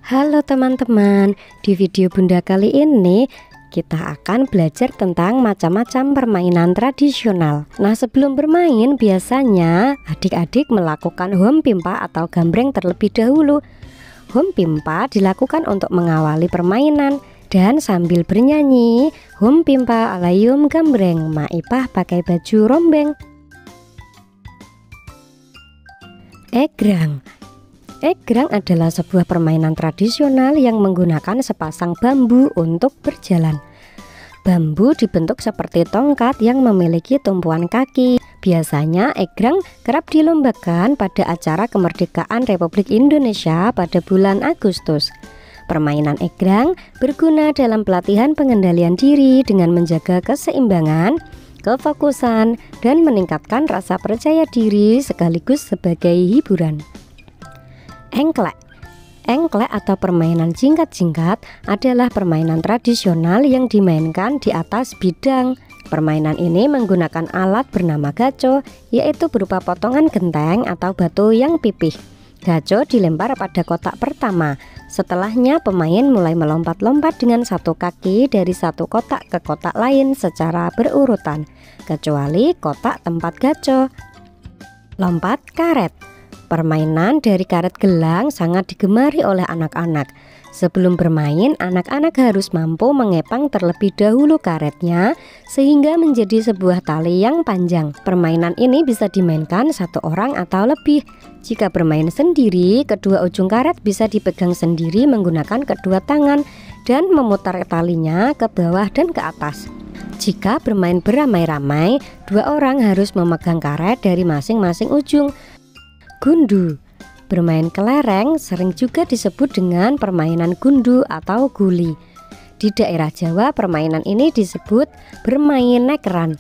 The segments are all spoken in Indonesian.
Halo teman-teman, di video Bunda kali ini kita akan belajar tentang macam-macam permainan tradisional. Nah, sebelum bermain biasanya adik-adik melakukan home pimpa atau gambreng terlebih dahulu. Home pimpa dilakukan untuk mengawali permainan dan sambil bernyanyi home pimpa alayum gambreng, maipah pakai baju rombeng. Egrang. Egrang adalah sebuah permainan tradisional yang menggunakan sepasang bambu untuk berjalan. Bambu dibentuk seperti tongkat yang memiliki tumpuan kaki. Biasanya egrang kerap dilombakan pada acara kemerdekaan Republik Indonesia pada bulan Agustus. Permainan egrang berguna dalam pelatihan pengendalian diri dengan menjaga keseimbangan, kefokusan, dan meningkatkan rasa percaya diri sekaligus sebagai hiburan. Engklek. Engklek atau permainan jingkat-jingkat adalah permainan tradisional yang dimainkan di atas bidang. Permainan ini menggunakan alat bernama gaco, yaitu berupa potongan genteng atau batu yang pipih. Gaco dilempar pada kotak pertama. Setelahnya pemain mulai melompat-lompat dengan satu kaki dari satu kotak ke kotak lain secara berurutan, kecuali kotak tempat gaco. Lompat karet. Permainan dari karet gelang sangat digemari oleh anak-anak. Sebelum bermain, anak-anak harus mampu mengepang terlebih dahulu karetnya sehingga menjadi sebuah tali yang panjang. Permainan ini bisa dimainkan satu orang atau lebih. Jika bermain sendiri, kedua ujung karet bisa dipegang sendiri menggunakan kedua tangan dan memutar talinya ke bawah dan ke atas. Jika bermain beramai-ramai, dua orang harus memegang karet dari masing-masing ujung. Gundu. Bermain kelereng sering juga disebut dengan permainan gundu atau guli. Di daerah Jawa permainan ini disebut bermain nekeran,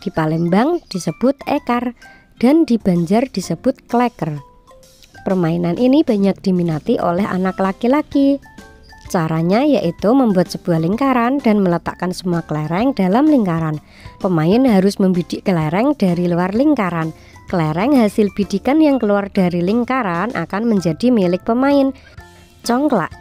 di Palembang disebut ekar, dan di Banjar disebut kleker. Permainan ini banyak diminati oleh anak laki-laki. Caranya yaitu membuat sebuah lingkaran dan meletakkan semua kelereng dalam lingkaran. Pemain harus membidik kelereng dari luar lingkaran. Kelereng hasil bidikan yang keluar dari lingkaran akan menjadi milik pemain. Congklak.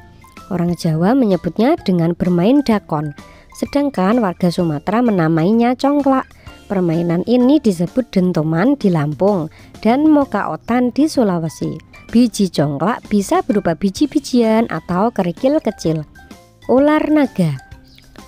Orang Jawa menyebutnya dengan bermain dakon, sedangkan warga Sumatera menamainya congklak. Permainan ini disebut dentuman di Lampung dan mokaotan di Sulawesi. Biji congklak bisa berupa biji-bijian atau kerikil kecil. Ular naga.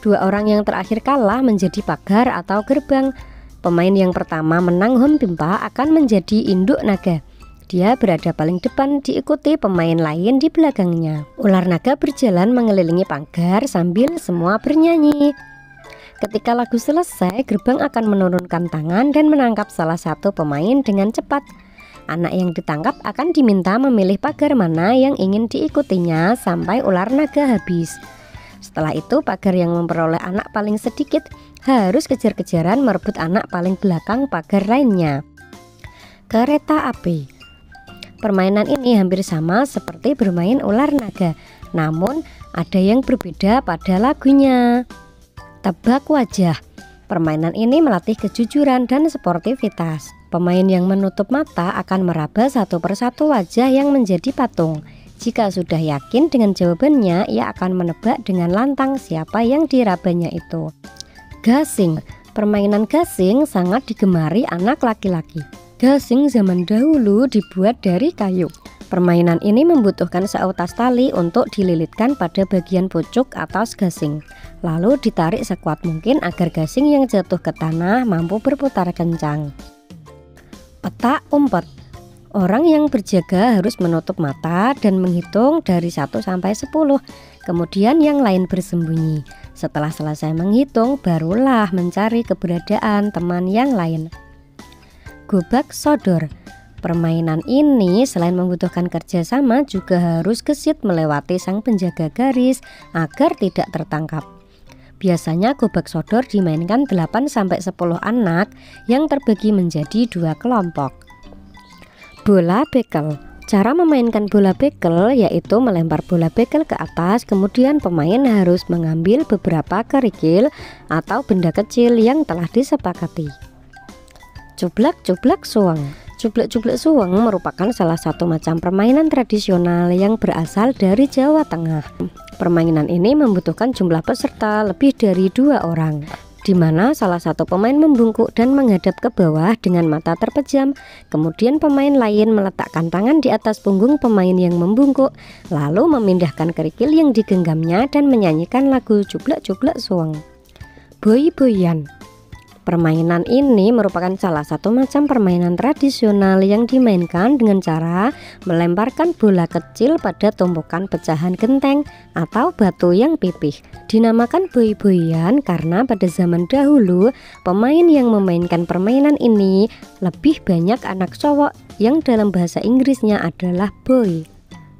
Dua orang yang terakhir kalah menjadi pagar atau gerbang. Pemain yang pertama menang home pimpa akan menjadi induk naga. Dia berada paling depan diikuti pemain lain di belakangnya. Ular naga berjalan mengelilingi pagar sambil semua bernyanyi. Ketika lagu selesai, gerbang akan menurunkan tangan dan menangkap salah satu pemain dengan cepat. Anak yang ditangkap akan diminta memilih pagar mana yang ingin diikutinya sampai ular naga habis. Setelah itu pagar yang memperoleh anak paling sedikit harus kejar-kejaran merebut anak paling belakang pagar lainnya. Kereta api. Permainan ini hampir sama seperti bermain ular naga, namun ada yang berbeda pada lagunya. Tebak wajah. Permainan ini melatih kejujuran dan sportivitas. Pemain yang menutup mata akan meraba satu persatu wajah yang menjadi patung. Jika sudah yakin dengan jawabannya, ia akan menebak dengan lantang siapa yang dirabanya itu. Gasing. Permainan gasing sangat digemari anak laki-laki. Gasing zaman dahulu dibuat dari kayu. Permainan ini membutuhkan seutas tali untuk dililitkan pada bagian pucuk atas gasing, lalu ditarik sekuat mungkin agar gasing yang jatuh ke tanah mampu berputar kencang. Petak umpet. Orang yang berjaga harus menutup mata dan menghitung dari 1 sampai 10. Kemudian yang lain bersembunyi. Setelah selesai menghitung, barulah mencari keberadaan teman yang lain. Gobak sodor. Permainan ini selain membutuhkan kerjasama juga harus gesit melewati sang penjaga garis agar tidak tertangkap. Biasanya gobak sodor dimainkan 8 sampai 10 anak yang terbagi menjadi 2 kelompok. Bola bekel. Cara memainkan bola bekel yaitu melempar bola bekel ke atas, kemudian pemain harus mengambil beberapa kerikil atau benda kecil yang telah disepakati. Cublak-cublak suang. Cublek-cublek suweng merupakan salah satu macam permainan tradisional yang berasal dari Jawa Tengah. Permainan ini membutuhkan jumlah peserta lebih dari 2 orang, di mana salah satu pemain membungkuk dan menghadap ke bawah dengan mata terpejam. Kemudian pemain lain meletakkan tangan di atas punggung pemain yang membungkuk, lalu memindahkan kerikil yang digenggamnya dan menyanyikan lagu cublek-cublek suweng. Boy-boyan. Permainan ini merupakan salah satu macam permainan tradisional yang dimainkan dengan cara melemparkan bola kecil pada tumpukan pecahan genteng atau batu yang pipih. Dinamakan boy-boyan karena pada zaman dahulu pemain yang memainkan permainan ini lebih banyak anak cowok yang dalam bahasa Inggrisnya adalah boy.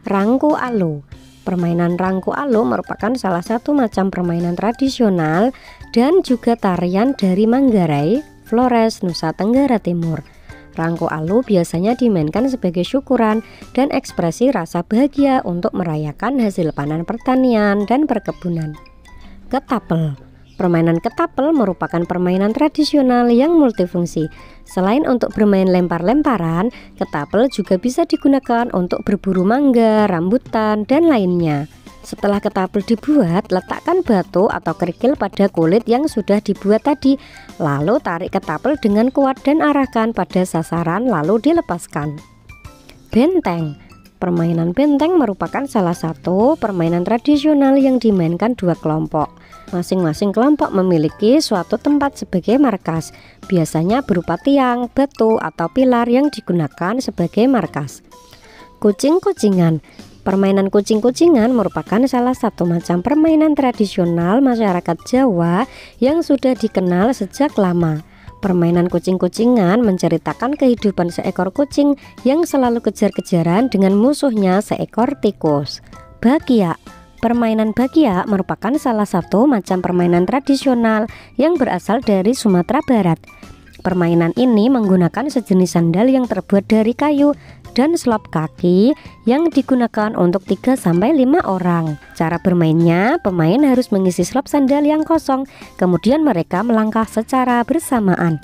Rangku alo. Permainan rangku alo merupakan salah satu macam permainan tradisional dan juga tarian dari Manggarai, Flores, Nusa Tenggara Timur. Rangku alo biasanya dimainkan sebagai syukuran dan ekspresi rasa bahagia untuk merayakan hasil panen pertanian dan perkebunan. Ketapel. Permainan ketapel merupakan permainan tradisional yang multifungsi. Selain untuk bermain lempar-lemparan, ketapel juga bisa digunakan untuk berburu mangga, rambutan, dan lainnya. Setelah ketapel dibuat, letakkan batu atau kerikil pada kulit yang sudah dibuat tadi. Lalu tarik ketapel dengan kuat dan arahkan pada sasaran lalu dilepaskan. Benteng. Permainan benteng merupakan salah satu permainan tradisional yang dimainkan 2 kelompok. Masing-masing kelompok memiliki suatu tempat sebagai markas, biasanya berupa tiang, batu, atau pilar yang digunakan sebagai markas. Kucing-kucingan. Permainan kucing-kucingan merupakan salah satu macam permainan tradisional masyarakat Jawa yang sudah dikenal sejak lama. Permainan kucing-kucingan menceritakan kehidupan seekor kucing yang selalu kejar-kejaran dengan musuhnya seekor tikus. Bakia. Permainan bakia merupakan salah satu macam permainan tradisional yang berasal dari Sumatera Barat. Permainan ini menggunakan sejenis sandal yang terbuat dari kayu dan selop kaki yang digunakan untuk 3-5 orang. Cara bermainnya, pemain harus mengisi selop sandal yang kosong, kemudian mereka melangkah secara bersamaan.